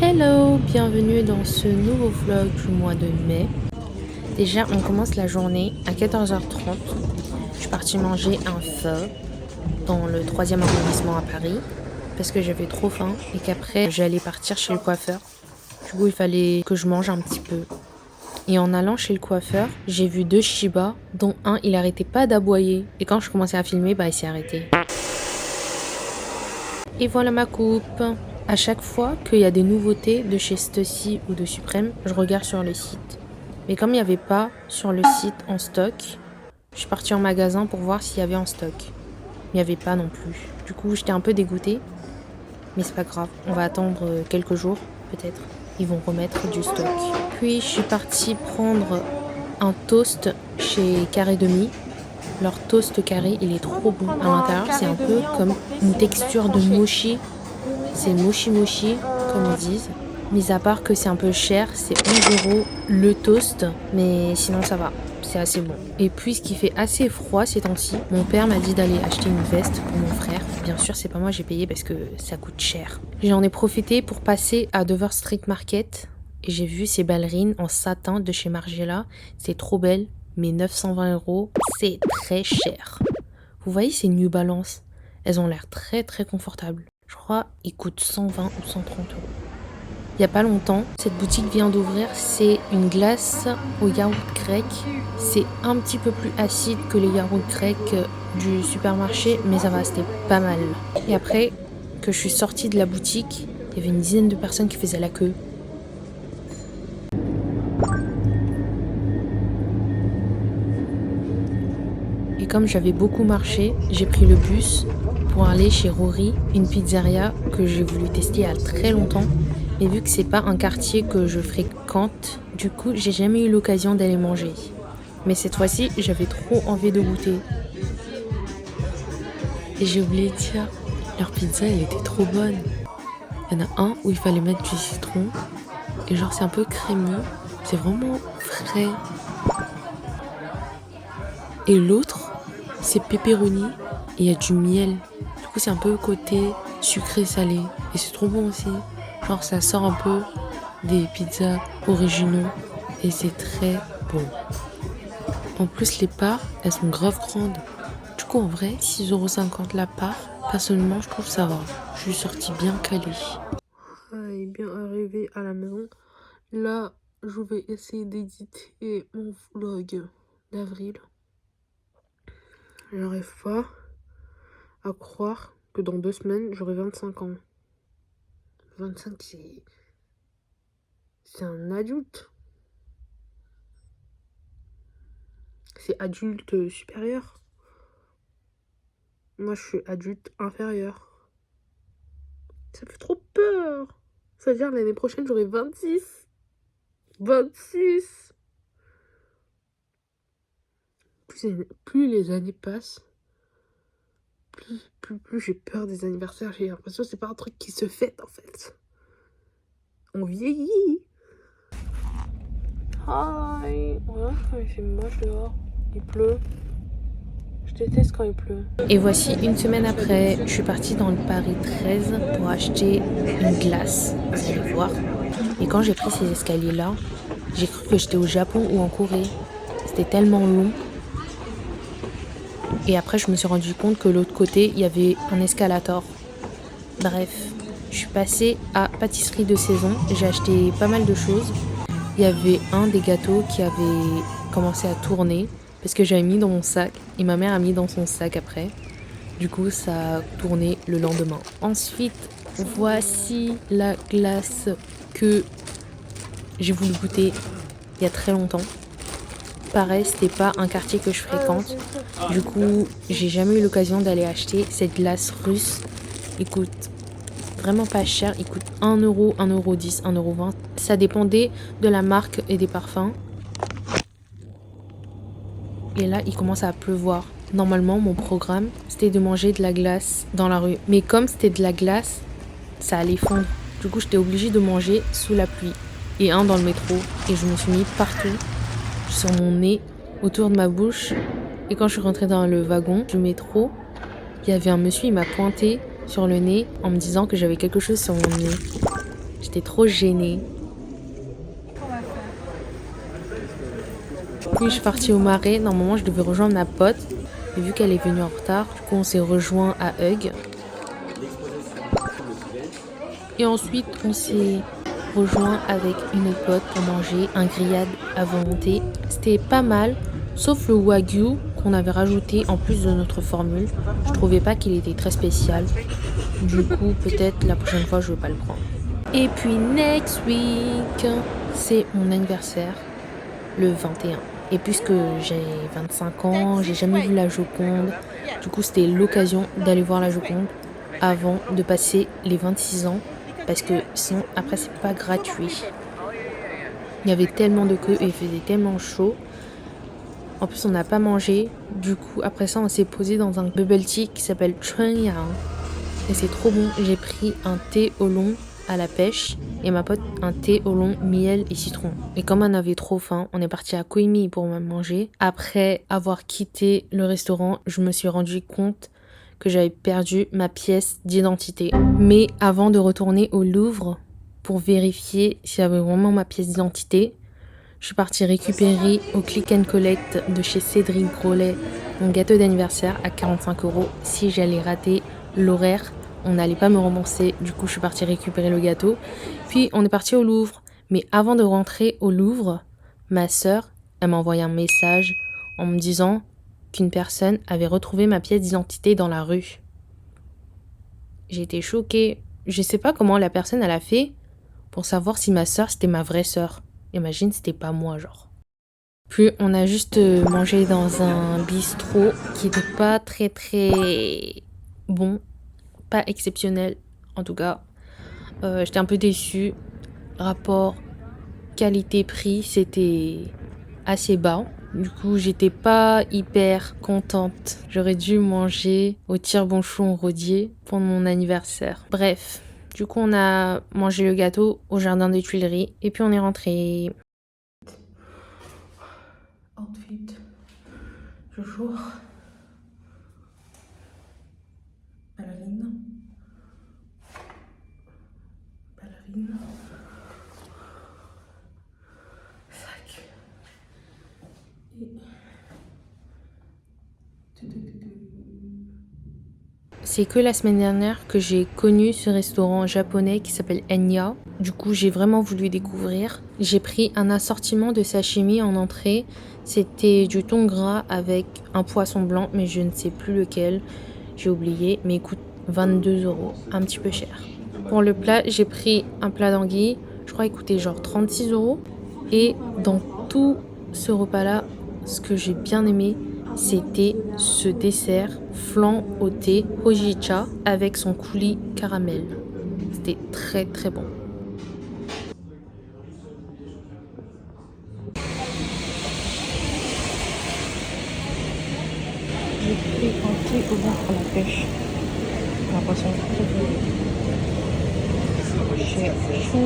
Hello, bienvenue dans ce nouveau vlog du mois de mai. Déjà, on commence la journée à 14h30. Je suis partie manger un pho dans le 3e arrondissement à Paris parce que j'avais trop faim et qu'après j'allais partir chez le coiffeur. Du coup, il fallait que je mange un petit peu. Et en allant chez le coiffeur, j'ai vu 2 Shiba, dont un, il arrêtait pas d'aboyer. Et quand je commençais à filmer, il s'est arrêté. Et voilà ma coupe. À chaque fois qu'il y a des nouveautés de chez Stussy ou de Suprême, je regarde sur le site. Mais comme il n'y avait pas sur le site en stock, je suis partie en magasin pour voir s'il y avait en stock. Il n'y avait pas non plus. Du coup, j'étais un peu dégoûtée. Mais c'est pas grave, on va attendre quelques jours, peut-être. Ils vont remettre du stock. Puis, je suis partie prendre un toast chez Carré Demi. Leur toast carré, il est trop bon. À l'intérieur, c'est un peu comme une texture de mochi. C'est mochi mochi, comme ils disent. Mis à part que c'est un peu cher, c'est 11 € le toast. Mais sinon, ça va. C'est assez bon. Et puisqu'il fait assez froid ces temps-ci, mon père m'a dit d'aller acheter une veste pour mon frère. Bien sûr, c'est pas moi, j'ai payé parce que ça coûte cher. J'en ai profité pour passer à Dover Street Market. Et j'ai vu ces ballerines en satin de chez Margiela. C'est trop belle. Mais 920 €, c'est très cher. Vous voyez ces New Balance? Elles ont l'air très très confortables. Je crois qu'ils coûtent 120 ou 130 €. Il n'y a pas longtemps, cette boutique vient d'ouvrir. C'est une glace au yaourt grec. C'est un petit peu plus acide que les yaourts grecs du supermarché, mais ça va, c'était pas mal. Et après que je suis sortie de la boutique, il y avait une dizaine de personnes qui faisaient la queue. Et comme j'avais beaucoup marché, j'ai pris le bus pour aller chez Rory, une pizzeria que j'ai voulu tester il y a très longtemps. Mais vu que c'est pas un quartier que je fréquente, du coup j'ai jamais eu l'occasion d'aller manger. Mais cette fois-ci, j'avais trop envie de goûter. Et j'ai oublié de dire, leur pizza elle était trop bonne. Il y en a un où il fallait mettre du citron. Et genre c'est un peu crémeux. C'est vraiment frais. Et l'autre, c'est pepperoni et il y a du miel. Du coup, c'est un peu côté sucré-salé. Et c'est trop bon aussi. Genre, ça sort un peu des pizzas originaux. Et c'est très bon. En plus, les parts, elles sont grave grandes. Du coup, en vrai, 6,50 € la part. Personnellement, je trouve ça va. Je suis sortie bien calée. Et bien arrivée à la maison. Là, je vais essayer d'éditer mon vlog d'avril. J'arrive pas à croire que dans 2 semaines, j'aurai 25 ans. 25, c'est un adulte. C'est adulte supérieur. Moi, je suis adulte inférieur. Ça fait trop peur. Ça veut dire l'année prochaine, j'aurai 26. 26. Plus les années passent, plus j'ai peur des anniversaires. J'ai l'impression que c'est pas un truc qui se fête en fait. On vieillit. Hi. Voilà, quand il fait moche dehors, il pleut. Je déteste quand il pleut. Et voici une semaine après, je suis partie dans le Paris 13 pour acheter une glace. Vous allez voir. Et quand j'ai pris ces escaliers-là, j'ai cru que j'étais au Japon ou en Corée. C'était tellement long. Et après, je me suis rendu compte que de l'autre côté, il y avait un escalator. Bref, je suis passée à pâtisserie de saison. J'ai acheté pas mal de choses. Il y avait un des gâteaux qui avait commencé à tourner parce que j'avais mis dans mon sac et ma mère a mis dans son sac après. Du coup, ça a tourné le lendemain. Ensuite, voici la glace que j'ai voulu goûter il y a très longtemps. Pareil, c'était pas un quartier que je fréquente. Du coup, j'ai jamais eu l'occasion d'aller acheter cette glace russe. Il coûte vraiment pas cher. Il coûte 1 €, 1,10 €, 1,20 €. Ça dépendait de la marque et des parfums. Et là, il commence à pleuvoir. Normalement, mon programme, c'était de manger de la glace dans la rue. Mais comme c'était de la glace, ça allait fondre. Du coup, j'étais obligée de manger sous la pluie. Et un dans le métro. Et je me suis mis partout. Sur mon nez, autour de ma bouche. Et quand je suis rentrée dans le wagon du métro, il y avait un monsieur, il m'a pointé sur le nez en me disant que j'avais quelque chose sur mon nez. J'étais trop gênée. Puis je suis partie au Marais. Normalement, je devais rejoindre ma pote. Et vu qu'elle est venue en retard, du coup, on s'est rejoint à Hug. Et ensuite, on s'est rejoint avec une autre pote pour manger un grillade à volonté. C'était pas mal, sauf le wagyu qu'on avait rajouté en plus de notre formule. Je trouvais pas qu'il était très spécial. Du coup, peut-être la prochaine fois, je vais pas le prendre. Et puis, next week, c'est mon anniversaire, le 21. Et puisque j'ai 25 ans, j'ai jamais vu la Joconde. Du coup, c'était l'occasion d'aller voir la Joconde avant de passer les 26 ans. Parce que sinon, après, c'est pas gratuit. Il y avait tellement de queues et il faisait tellement chaud. En plus, on n'a pas mangé. Du coup, après ça, on s'est posé dans un bubble tea qui s'appelle Chunyang. Et c'est trop bon. J'ai pris un thé au long à la pêche et ma pote un thé au long miel et citron. Et comme on avait trop faim, on est parti à Koh Mi pour manger. Après avoir quitté le restaurant, je me suis rendu compte que j'avais perdu ma pièce d'identité. Mais avant de retourner au Louvre pour vérifier si j'avais vraiment ma pièce d'identité, je suis partie récupérer au Click and Collect de chez Cédric Grolet mon gâteau d'anniversaire à 45 € si j'allais rater l'horaire. On n'allait pas me rembourser, du coup je suis partie récupérer le gâteau. Puis on est parti au Louvre. Mais avant de rentrer au Louvre, ma sœur, elle m'a envoyé un message en me disant qu'une personne avait retrouvé ma pièce d'identité dans la rue. J'ai été choquée. Je sais pas comment la personne elle a fait pour savoir si ma sœur c'était ma vraie sœur. Imagine c'était pas moi genre. Puis on a juste mangé dans un bistrot qui était pas très bon. Pas exceptionnel en tout cas. J'étais un peu déçue. Rapport qualité-prix, c'était assez bas. Du coup, j'étais pas hyper contente. J'aurais dû manger au tire-bonchon rodier pour mon anniversaire. Bref, du coup, on a mangé le gâteau au jardin des Tuileries et puis on est rentré. Outfit du jour. Ballerine. Sac. C'est que la semaine dernière que j'ai connu ce restaurant japonais qui s'appelle Enya. Du coup, j'ai vraiment voulu découvrir. J'ai pris un assortiment de sashimi en entrée. C'était du thon gras avec un poisson blanc, mais je ne sais plus lequel. J'ai oublié, mais il coûte 22 €, un petit peu cher. Pour le plat, j'ai pris un plat d'anguille. Je crois qu'il coûtait genre 36 €. Et dans tout ce repas-là, ce que j'ai bien aimé, c'était ce dessert flan au thé hojicha avec son coulis caramel. C'était très très bon. J'ai pris un thé au vin à la pêche. La poisson chez Chou.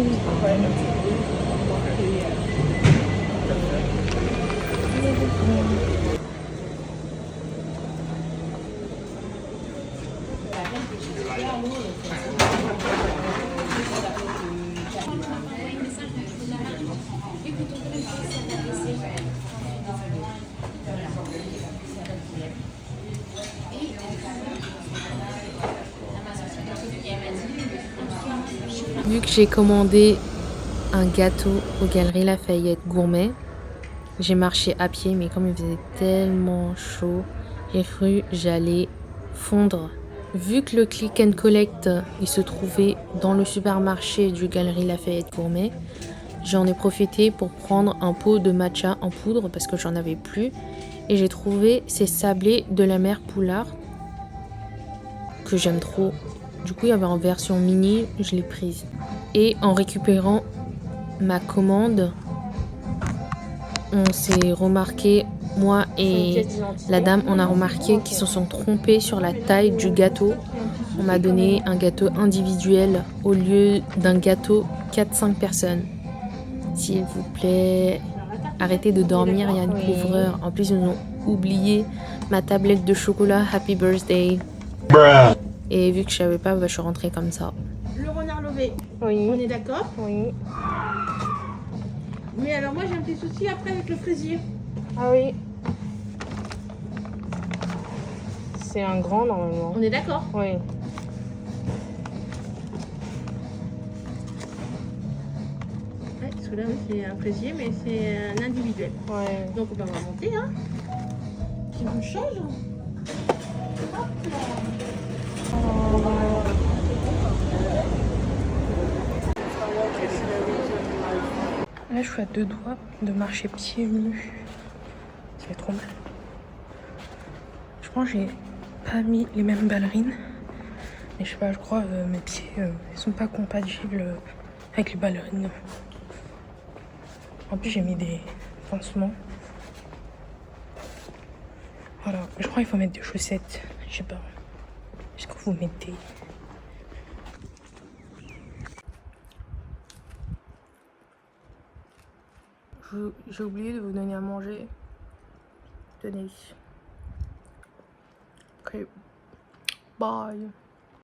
Vu que j'ai commandé un gâteau aux Galeries Lafayette Gourmet, j'ai marché à pied, mais comme il faisait tellement chaud, j'ai cru que j'allais fondre. Vu que le Click and Collect il se trouvait dans le supermarché du Galeries Lafayette Gourmet, j'en ai profité pour prendre un pot de matcha en poudre parce que j'en avais plus. Et j'ai trouvé ces sablés de la mer Poulard que j'aime trop. Du coup, il y avait en version mini, je l'ai prise. Et en récupérant ma commande, on s'est remarqué, moi et la dame, on a remarqué qu'ils se sont trompés sur la taille du gâteau. On m'a donné un gâteau individuel au lieu d'un gâteau 4-5 personnes. S'il vous plaît, arrêtez de dormir, il y a une couvreur. En plus, ils ont oublié ma tablette de chocolat Happy Birthday. Et vu que je savais pas, je suis rentrée comme ça. Le renard enlever. Oui. On est d'accord? Oui. Mais alors moi j'ai un petit souci après avec le fraisier. Ah oui. C'est un grand normalement. On est d'accord? Oui. Ouais, parce que là oui c'est un fraisier mais c'est un individuel. Ouais. Donc on va remonter hein. C'est une chose. Hop là. Là, je suis à 2 doigts de marcher pieds nus. Ça fait trop mal. Je pense que j'ai pas mis les mêmes ballerines. Mais je sais pas, je crois mes pieds ils sont pas compatibles avec les ballerines. En plus, j'ai mis des pansements. Voilà, je crois qu'il faut mettre des chaussettes. Je sais pas. Est-ce que vous mettez? J'ai oublié de vous donner à manger. Tenez. Ok. Bye.